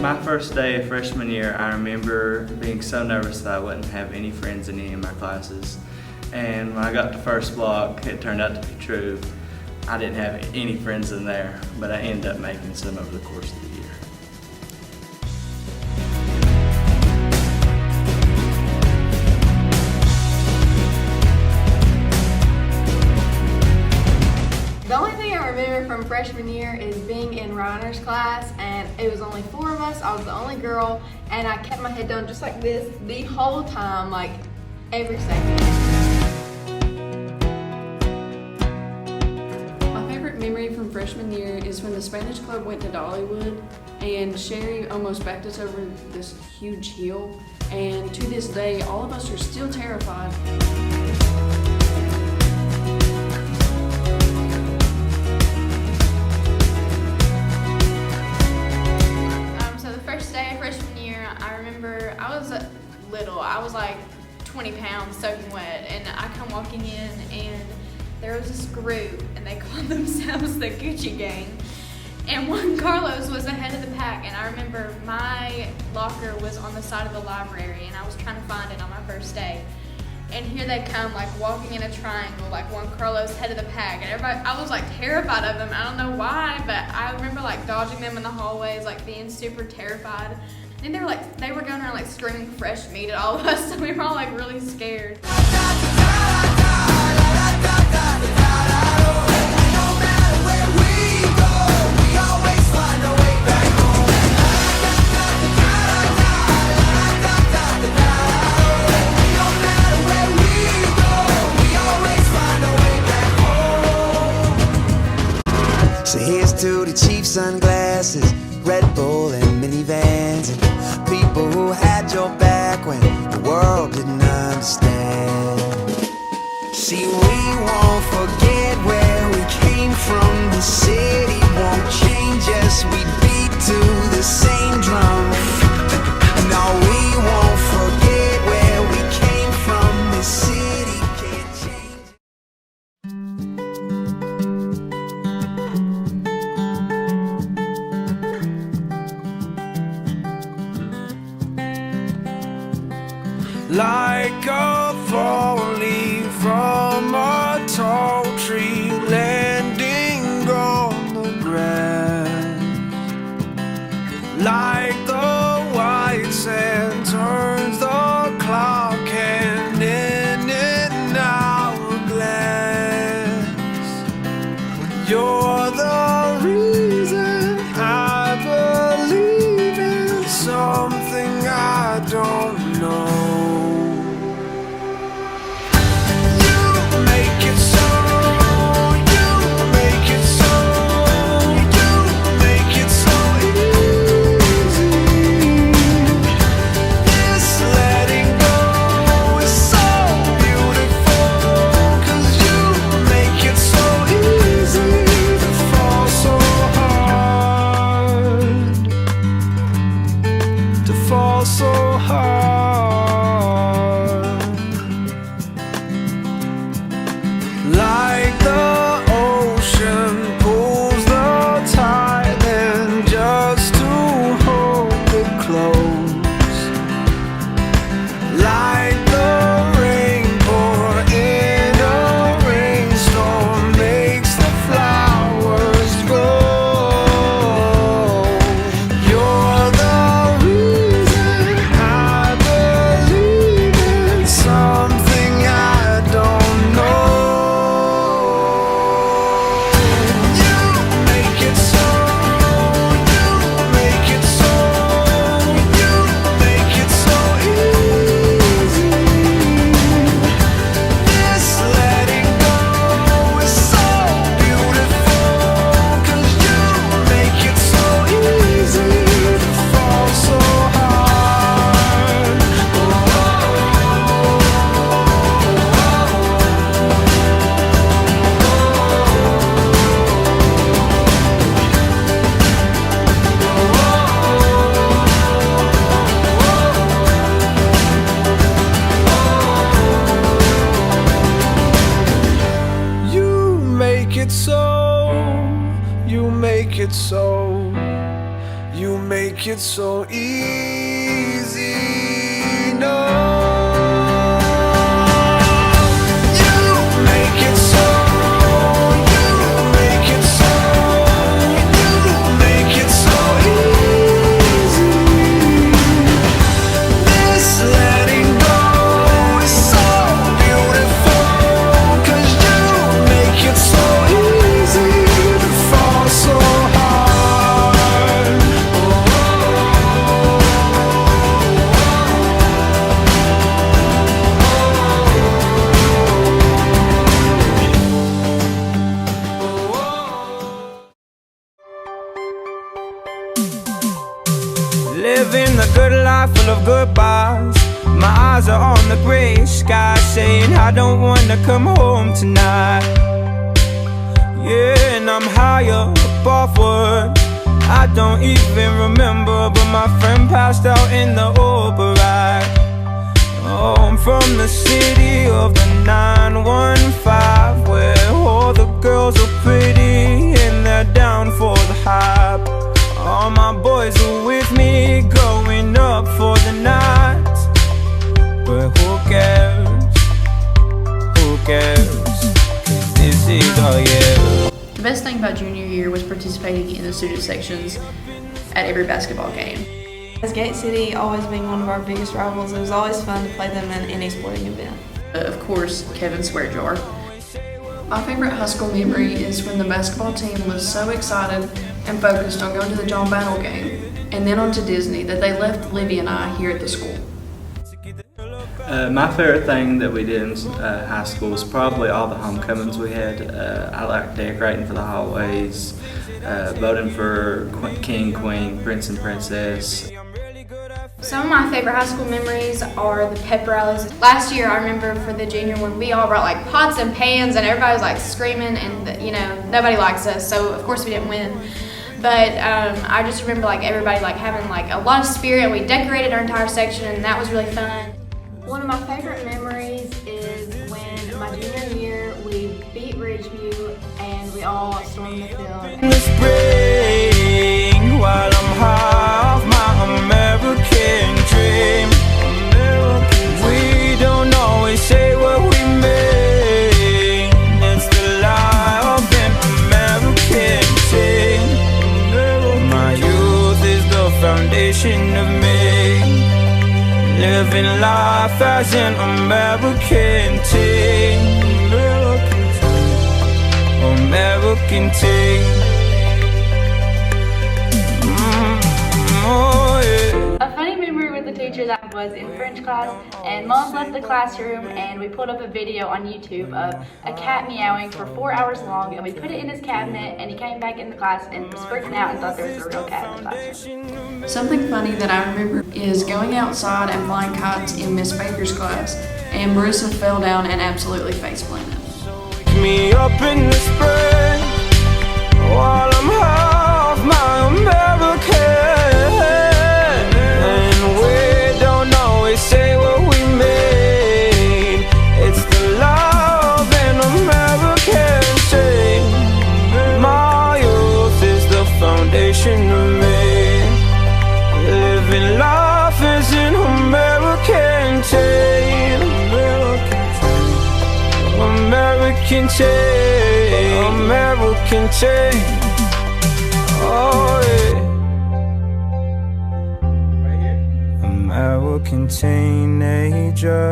My first day of freshman year, I remember being so nervous that I wouldn't have any friends in any of my classes. And when I got to first block, it turned out to be true. I didn't have any friends in there, but I ended up making some over the course of the year. The only thing I remember from freshman year is being in Reiner's class, and it was only 4 of us. I was the only girl, and I kept my head down just like this the whole time, like every second. My favorite memory from freshman year is when the Spanish club went to Dollywood, and Sherry almost backed us over this huge hill, and to this day, all of us are still terrified. I was little. I was like 20 pounds soaking wet, and I come walking in, and there was this group, and they called themselves the Gucci Gang. And one Carlos was ahead of the pack, and I remember my locker was on the side of the library, and I was trying to find it on my first day. And here they come, like walking in a triangle, like one Carlos head of the pack, and everybody. I was like terrified of them. I don't know why, but I remember like dodging them in the hallways, like being super terrified. And they were going around like screaming fresh meat at all of us, so we were all like really scared. So here's to the cheap sunglasses, Red Bull and minivans, and people who had your back when the world didn't understand. See, we won't forget where we came from. The city won't change us. We beat to the same drum. No, we won't forget where we came from. The city can't change. Like a fall leaf from a tall tree landing on the grass, like the white sand turns the clock hand in an hourglass. You're the reason I believe in something I don't know. make it so easy. No. Living the good life full of goodbyes. My eyes are on the gray sky, saying I don't wanna come home tonight. Yeah, and I'm higher above what I don't even remember, but my friend passed out in the Uber ride. Oh, I'm from the city of the 915, where all the girls are pretty and they're down for the hype. All my boys are with me, going up for the night. But who cares? Who cares? 'Cause this is our year. The best thing about junior year was participating in the student sections at every basketball game. As Gate City always being one of our biggest rivals, it was always fun to play them in any sporting event. Of course, Kevin's swear jar. My favorite high school memory is when the basketball team was so excited and focused on going to the John Battle game and then on to Disney that they left Libby and I here at the school. My favorite thing that we did in high school was probably all the homecomings we had. I liked decorating for the hallways, voting for king, queen, prince, and princess. Some of my favorite high school memories are the pep rallies. Last year, I remember for the junior one, we all brought like pots and pans, and everybody was like screaming, and you know nobody likes us, so of course we didn't win. But I just remember like everybody like having like a lot of spirit, and we decorated our entire section, and that was really fun. One of my favorite memories is when my junior year we beat Ridgeview and we all stormed the field. In the spring, while I'm high off my American dream. We don't always say what we mean. It's the lie of an American team. My youth is the foundation of me. Living life as an American teen. American teen. Oh, yeah. A funny memory with the teacher that was in French class, and Mom left the classroom and we pulled up a video on YouTube of a cat meowing for 4 hours long, and we put it in his cabinet, and he came back in the class and was freaking out and thought there was a real cat in the classroom. Something funny that I remember is going outside and flying kites in Miss Baker's class, and Marissa fell down and absolutely face-planted. Wake me up in the spring while I'm half my American, and we don't always say what we mean. It's the love and American team. My youth is the foundation of me. Living life is an American team. American team. American team. Oh yeah. Right here. American teenager.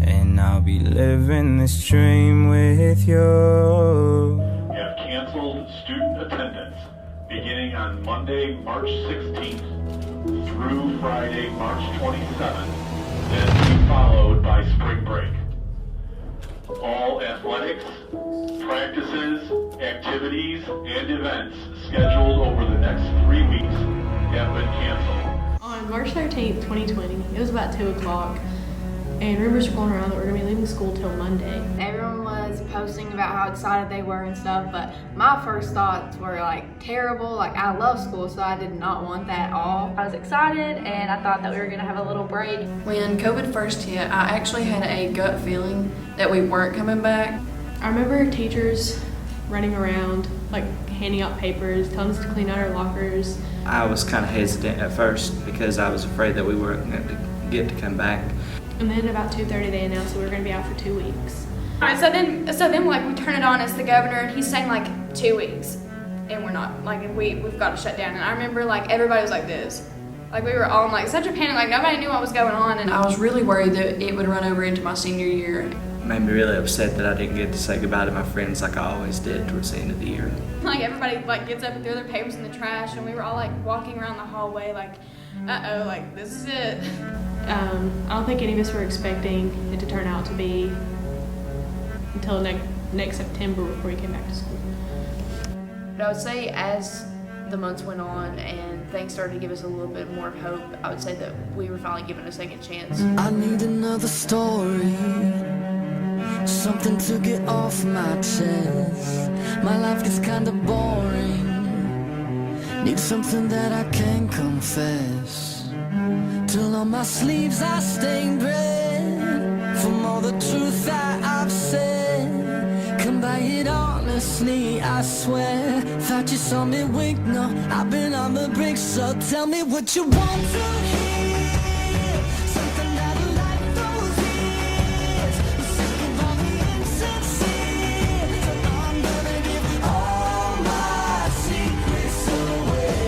And I'll be living this dream with you. Have canceled student attendance beginning on Monday, March 16th through Friday, March 27th, then be followed by spring break. All athletics, practices, activities, and events scheduled over the next 3 weeks have been canceled. On March 13th, 2020, it was about 2 o'clock, and rumors were going around that we're going to be leaving school till Monday. Everyone was posting about how excited they were and stuff, but my first thoughts were like terrible. Like, I love school, so I did not want that at all. I was excited and I thought that we were going to have a little break. When COVID first hit, I actually had a gut feeling that we weren't coming back. I remember teachers running around, like handing out papers, telling us to clean out our lockers. I was kind of hesitant at first because I was afraid that we weren't going to get to come back. And then about 2:30 they announced that we were going to be out for 2 weeks. All right, so then like we turn it on as the governor, and he's saying like 2 weeks, and we're not, like we've got to shut down. And I remember like everybody was like this, like we were all in like such a panic, like nobody knew what was going on, and I was really worried that it would run over into my senior year. It made me really upset that I didn't get to say goodbye to my friends like I always did towards the end of the year. like everybody like gets up and throw their papers in the trash, and we were all like walking around the hallway like, uh-oh, like this is it. I don't think any of us were expecting it to turn out to be until next September before we came back to school. But I would say as the months went on and things started to give us a little bit more hope, I would say that we were finally given a second chance. I need another story, something to get off my chest. My life gets kinda boring, need something that I can confess. Till on my sleeves I stained red from all the truth that I've said. Come by it honestly, I swear. Thought you saw me wink, no, I've been on the brink. So tell me what you want to hear, something that'll light those ears. Sick of all the insincere, so I'm gonna give all my secrets away.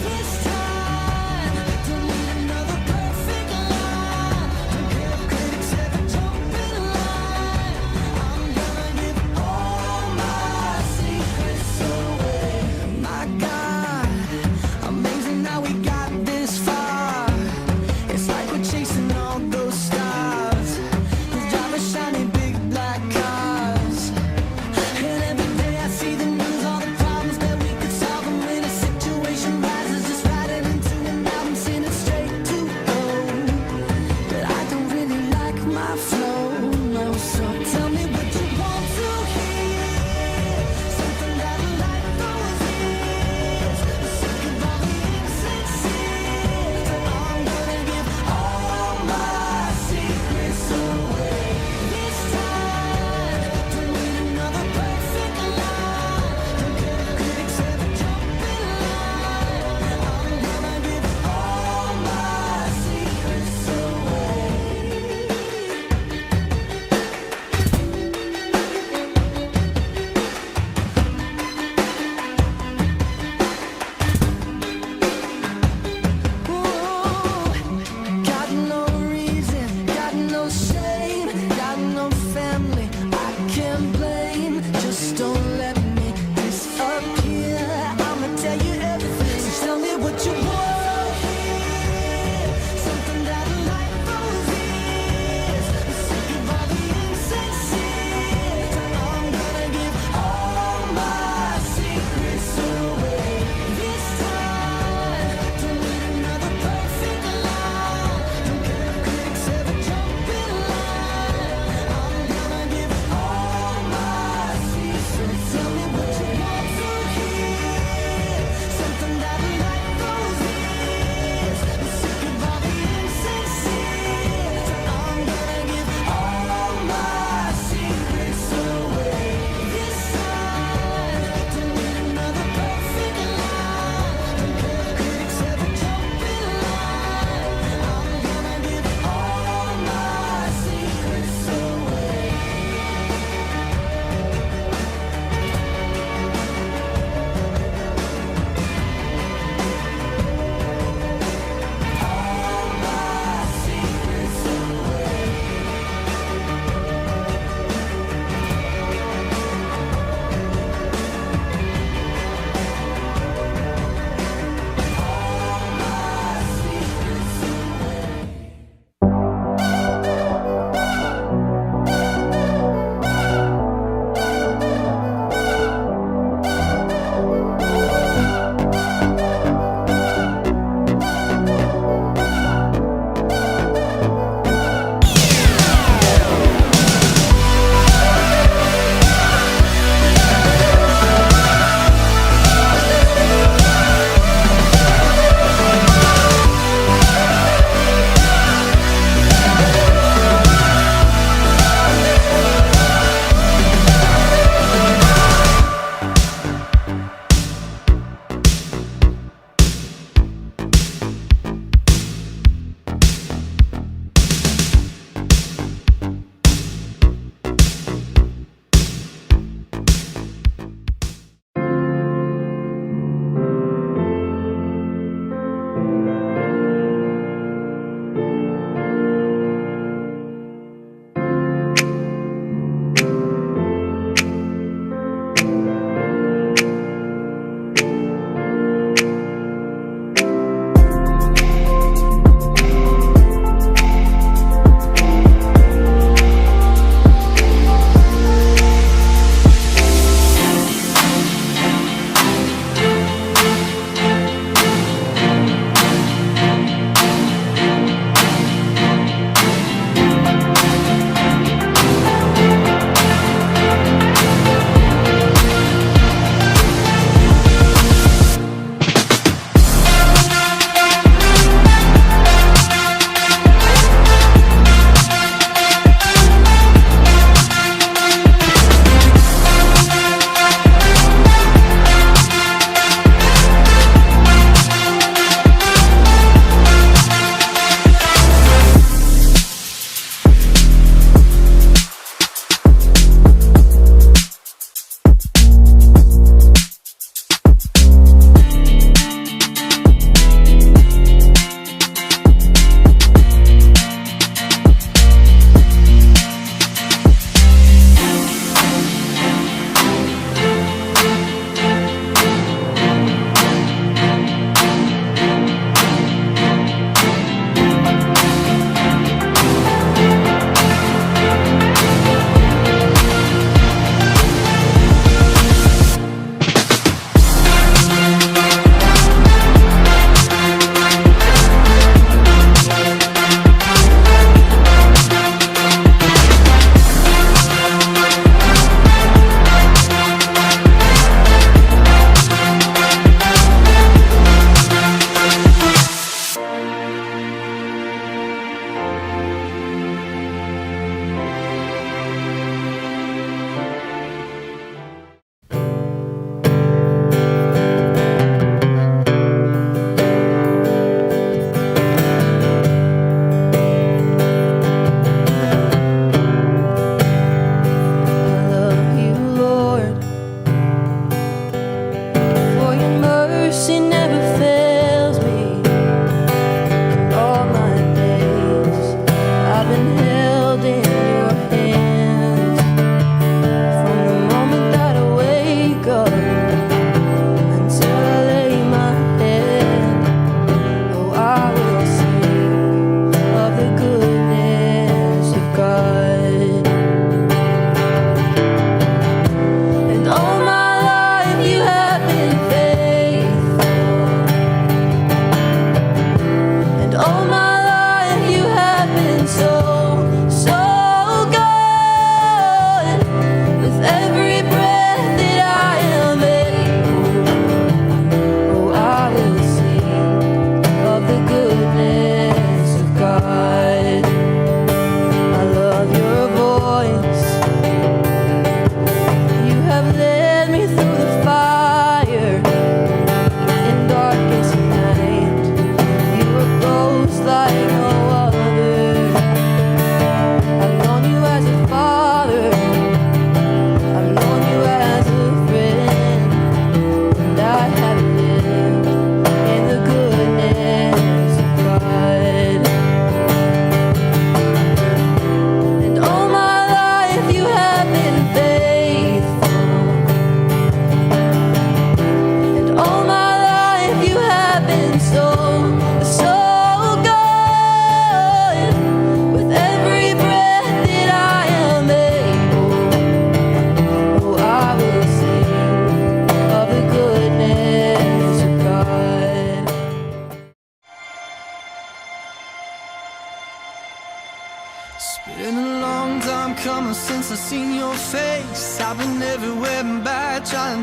This time, don't need another perfect line. Don't care if critics ever jump in line. I'm gonna give all my secrets away. My God, amazing how we got this far.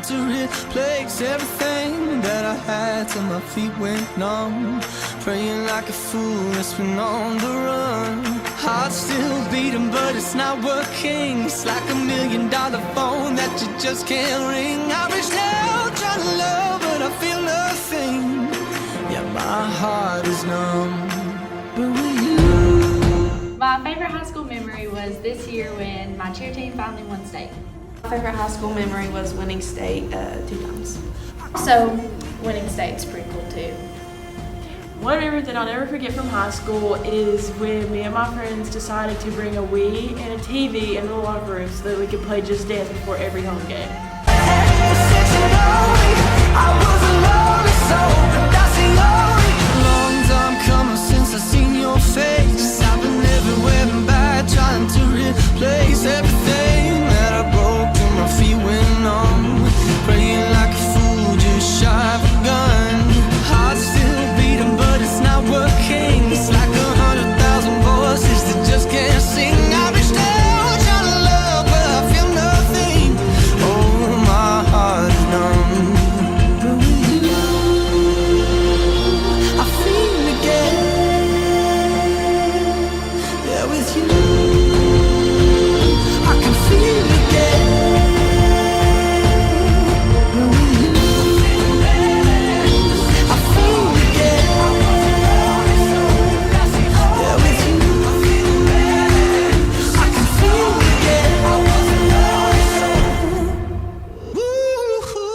trying to replace everything that I had till my feet went numb. Praying like a fool that's been on the run. Heart's still beating, but it's not working. It's like $1 million phone that you just can't ring. I reached out trying to love, but I feel nothing. Yeah, my heart is numb. But with you, My favorite high school memory was this year when my cheer team finally won state. My favorite high school memory was winning state 2 times. So, winning state's pretty cool too. One memory that I'll never forget from high school is when me and my friends decided to bring a Wii and a TV in the locker room so that we could play Just Dance before every home game. long time coming since I seen your face. I've been everywhere and back, trying to replace everything that I broke till my feet went numb. Praying like a fool, just shy of a gun. Heart's still beating, but it's not working. It's like 100,000 voices that just can't sing. I reached out trying to love, but I feel nothing. Oh, my heart is numb. But with you, I feel again. Yeah, with you, I can feel again. But with you, I feel again. Yeah, with you, I can feel again. Woo-hoo.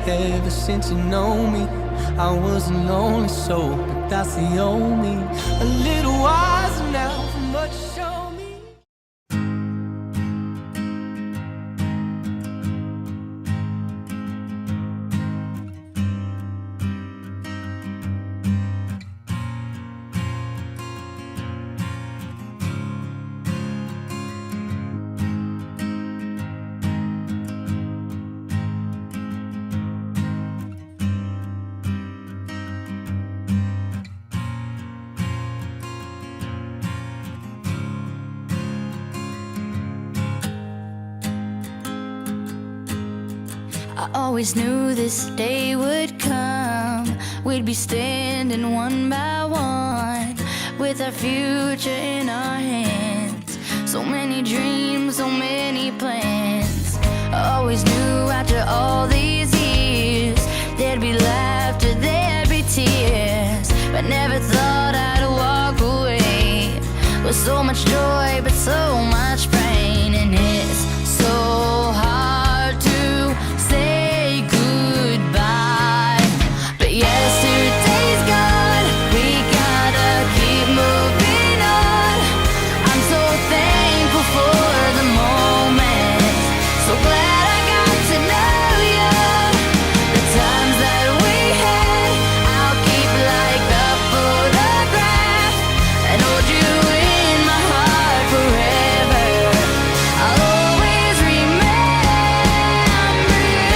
Ever since you know me, I wasn't lonely, so but that's the only. A little wiser now from what you showed me. I always knew this day would come. We'd be standing one by one with our future in our hands. So many dreams, so many plans. I always knew after all these years there'd be laughter, there'd be tears, but never thought I'd walk away with so much joy but so much pain. And it's so hard to say goodbye, but yesterday's gone. We gotta keep moving on. I'm so thankful for the moment. So glad I got to know you. The times that we had, I'll keep like a photograph and hold you in my heart forever. I'll always remember you.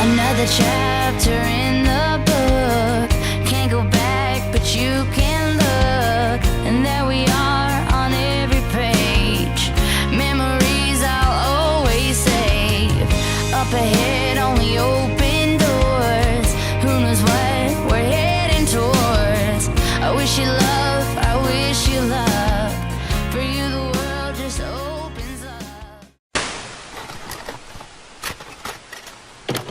Another chapter in the book. Can't go back, but you can look. And there we are on every page. Memories I'll always save. Up ahead, only open doors. Who knows what we're heading towards? I wish you luck.